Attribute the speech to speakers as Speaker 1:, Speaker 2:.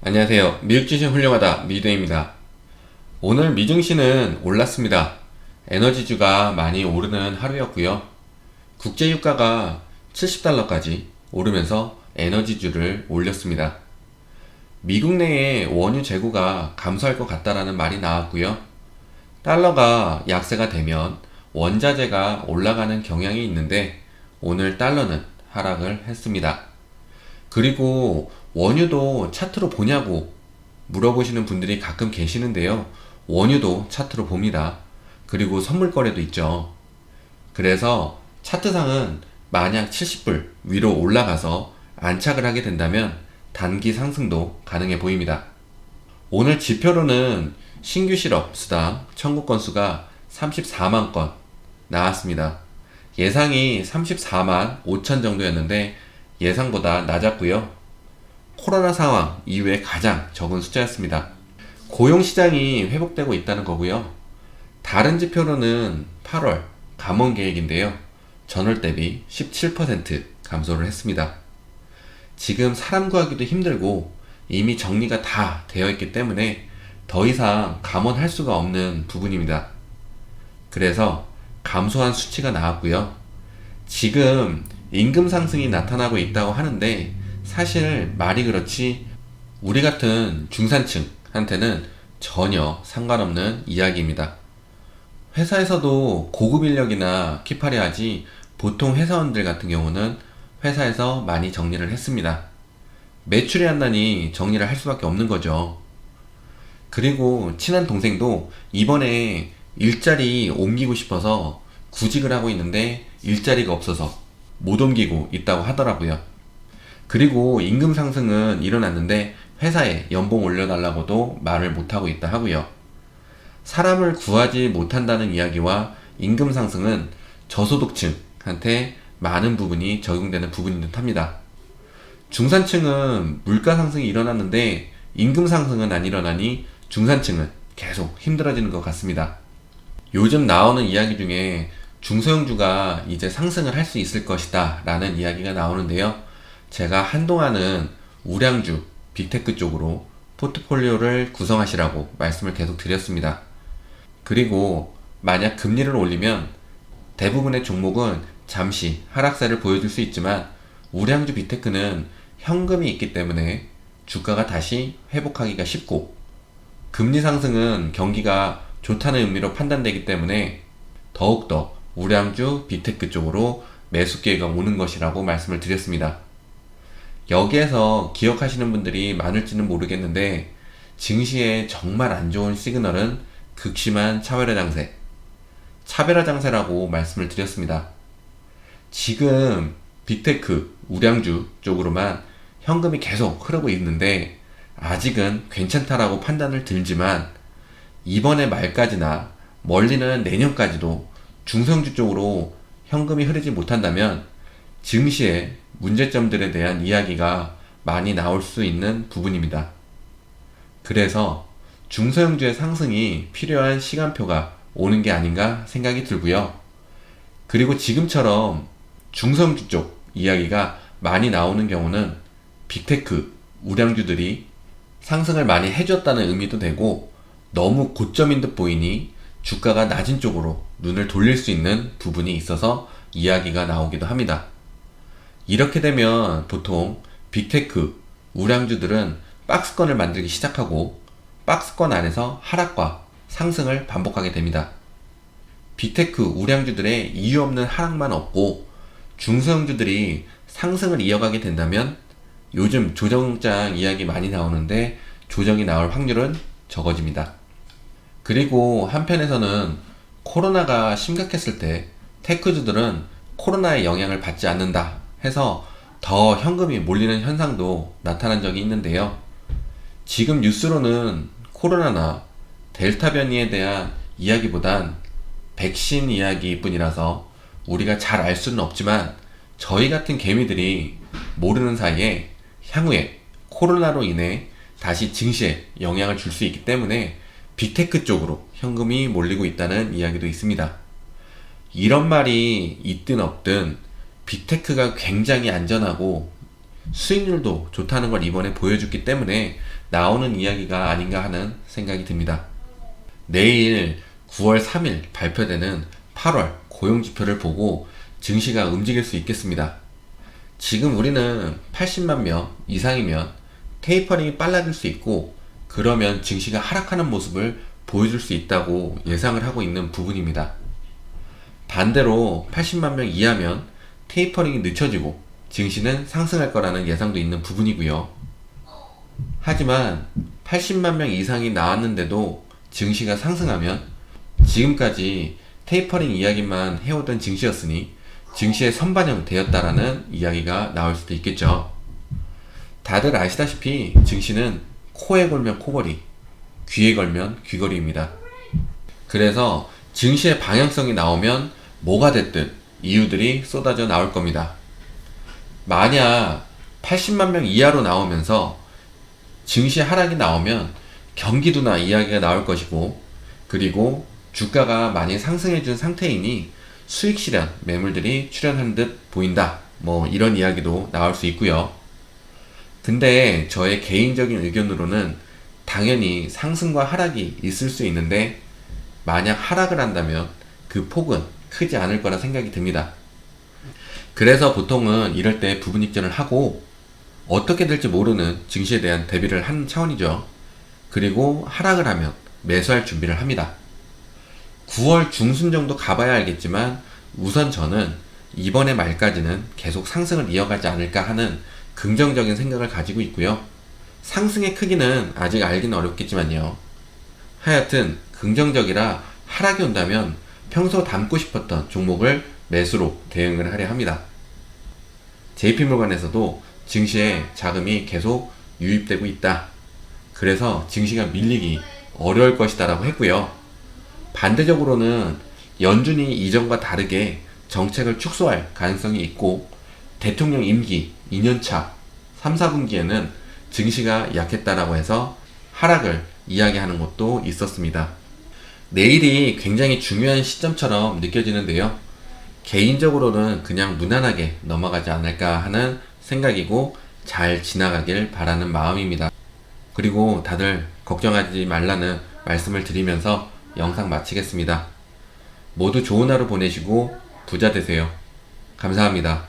Speaker 1: 안녕하세요. 미륵주식 훌륭하다 미드입니다. 오늘 미증시는 올랐습니다. 에너지주가 많이 오르는 하루였고요. 국제유가가 70달러까지 오르면서 에너지주를 올렸습니다. 미국 내에 원유 재고가 감소할 것 같다라는 말이 나왔고요. 달러가 약세가 되면 원자재가 올라가는 경향이 있는데 오늘 달러는 하락을 했습니다. 그리고 원유도 차트로 보냐고 물어보시는 분들이 가끔 계시는데요. 원유도 차트로 봅니다. 그리고 선물 거래도 있죠. 그래서 차트상은 만약 70불 위로 올라가서 안착을 하게 된다면 단기 상승도 가능해 보입니다. 오늘 지표로는 신규 실업 수당 청구 건수가 34만 건 나왔습니다. 예상이 34만 5천 정도였는데 예상보다 낮았고요. 코로나 상황 이후에 가장 적은 숫자였습니다. 고용시장이 회복되고 있다는 거고요. 다른 지표로는 8월 감원 계획인데요. 전월 대비 17% 감소를 했습니다. 지금 사람 구하기도 힘들고 이미 정리가 다 되어 있기 때문에 더 이상 감원할 수가 없는 부분입니다. 그래서 감소한 수치가 나왔고요. 지금 임금 상승이 나타나고 있다고 하는데 사실 말이 그렇지 우리 같은 중산층한테는 전혀 상관없는 이야기입니다. 회사에서도 고급 인력이나 키파리 하지 보통 회사원들 같은 경우는 회사에서 많이 정리를 했습니다. 매출이 안 나니 정리를 할 수밖에 없는 거죠. 그리고 친한 동생도 이번에 일자리 옮기고 싶어서 구직을 하고 있는데 일자리가 없어서 못 옮기고 있다고 하더라고요. 그리고 임금 상승은 일어났는데 회사에 연봉 올려달라고도 말을 못하고 있다 하고요. 사람을 구하지 못한다는 이야기와 임금 상승은 저소득층한테 많은 부분이 적용되는 부분인 듯 합니다. 중산층은 물가 상승이 일어났는데 임금 상승은 안 일어나니 중산층은 계속 힘들어지는 것 같습니다. 요즘 나오는 이야기 중에 중소형주가 이제 상승을 할 수 있을 것이다 라는 이야기가 나오는데요. 제가 한동안은 우량주, 빅테크 쪽으로 포트폴리오를 구성하시라고 말씀을 계속 드렸습니다. 그리고 만약 금리를 올리면 대부분의 종목은 잠시 하락세를 보여줄 수 있지만 우량주 빅테크는 현금이 있기 때문에 주가가 다시 회복하기가 쉽고 금리 상승은 경기가 좋다는 의미로 판단되기 때문에 더욱더 우량주 빅테크 쪽으로 매수 기회가 오는 것이라고 말씀을 드렸습니다. 여기에서 기억하시는 분들이 많을지는 모르겠는데 증시에 정말 안 좋은 시그널은 극심한 차별화 장세, 차별화 장세라고 말씀을 드렸습니다. 지금 빅테크, 우량주 쪽으로만 현금이 계속 흐르고 있는데 아직은 괜찮다라고 판단을 들지만 이번에 말까지나 멀리는 내년까지도 중성주 쪽으로 현금이 흐르지 못한다면 증시의 문제점들에 대한 이야기가 많이 나올 수 있는 부분입니다. 그래서 중소형주의 상승이 필요한 시간표가 오는 게 아닌가 생각이 들고요. 그리고 지금처럼 중성주 쪽 이야기가 많이 나오는 경우는 빅테크, 우량주들이 상승을 많이 해줬다는 의미도 되고 너무 고점인 듯 보이니 주가가 낮은 쪽으로 눈을 돌릴 수 있는 부분이 있어서 이야기가 나오기도 합니다. 이렇게 되면 보통 빅테크, 우량주들은 박스권을 만들기 시작하고 박스권 안에서 하락과 상승을 반복하게 됩니다. 빅테크, 우량주들의 이유 없는 하락만 없고 중소형주들이 상승을 이어가게 된다면 요즘 조정장 이야기 많이 나오는데 조정이 나올 확률은 적어집니다. 그리고 한편에서는 코로나가 심각했을 때 테크주들은 코로나의 영향을 받지 않는다 해서 더 현금이 몰리는 현상도 나타난 적이 있는데요. 지금 뉴스로는 코로나나 델타 변이에 대한 이야기보단 백신 이야기뿐이라서 우리가 잘 알 수는 없지만 저희 같은 개미들이 모르는 사이에 향후에 코로나로 인해 다시 증시에 영향을 줄 수 있기 때문에 빅테크 쪽으로 현금이 몰리고 있다는 이야기도 있습니다. 이런 말이 있든 없든 빅테크가 굉장히 안전하고 수익률도 좋다는 걸 이번에 보여줬기 때문에 나오는 이야기가 아닌가 하는 생각이 듭니다. 내일 9월 3일 발표되는 8월 고용지표를 보고 증시가 움직일 수 있겠습니다. 지금 우리는 80만 명 이상이면 테이퍼링이 빨라질 수 있고, 그러면 증시가 하락하는 모습을 보여줄 수 있다고 예상을 하고 있는 부분입니다. 반대로 80만 명 이하면 테이퍼링이 늦춰지고 증시는 상승할 거라는 예상도 있는 부분이고요. 하지만 80만 명 이상이 나왔는데도 증시가 상승하면 지금까지 테이퍼링 이야기만 해오던 증시였으니 증시의 선반영 되었다라는 이야기가 나올 수도 있겠죠. 다들 아시다시피 증시는 코에 걸면 코걸이, 귀에 걸면 귀걸이입니다. 그래서 증시의 방향성이 나오면 뭐가 됐든 이유들이 쏟아져 나올 겁니다. 만약 80만 명 이하로 나오면서 증시 하락이 나오면 경기도나 이야기가 나올 것이고, 그리고 주가가 많이 상승해준 상태이니 수익 실현 매물들이 출현한 듯 보인다, 뭐 이런 이야기도 나올 수 있고요. 근데 저의 개인적인 의견으로는 당연히 상승과 하락이 있을 수 있는데, 만약 하락을 한다면 그 폭은 크지 않을 거라 생각이 듭니다. 그래서 보통은 이럴 때 부분익전을 하고 어떻게 될지 모르는 증시에 대한 대비를 하는 차원이죠. 그리고 하락을 하면 매수할 준비를 합니다. 9월 중순 정도 가봐야 알겠지만 우선 저는 이번에 말까지는 계속 상승을 이어가지 않을까 하는 긍정적인 생각을 가지고 있고요. 상승의 크기는 아직 알기는 어렵겠지만요. 하여튼 긍정적이라 하락이 온다면 평소 담고 싶었던 종목을 매수로 대응을 하려 합니다. JP모건에서도 증시에 자금이 계속 유입되고 있다. 그래서 증시가 밀리기 어려울 것이다 라고 했고요. 반대적으로는 연준이 이전과 다르게 정책을 축소할 가능성이 있고, 대통령 임기 2년차 3, 4분기에는 증시가 약했다라고 해서 하락을 이야기하는 것도 있었습니다. 내일이 굉장히 중요한 시점처럼 느껴지는데요. 개인적으로는 그냥 무난하게 넘어가지 않을까 하는 생각이고 잘 지나가길 바라는 마음입니다. 그리고 다들 걱정하지 말라는 말씀을 드리면서 영상 마치겠습니다. 모두 좋은 하루 보내시고 부자 되세요. 감사합니다.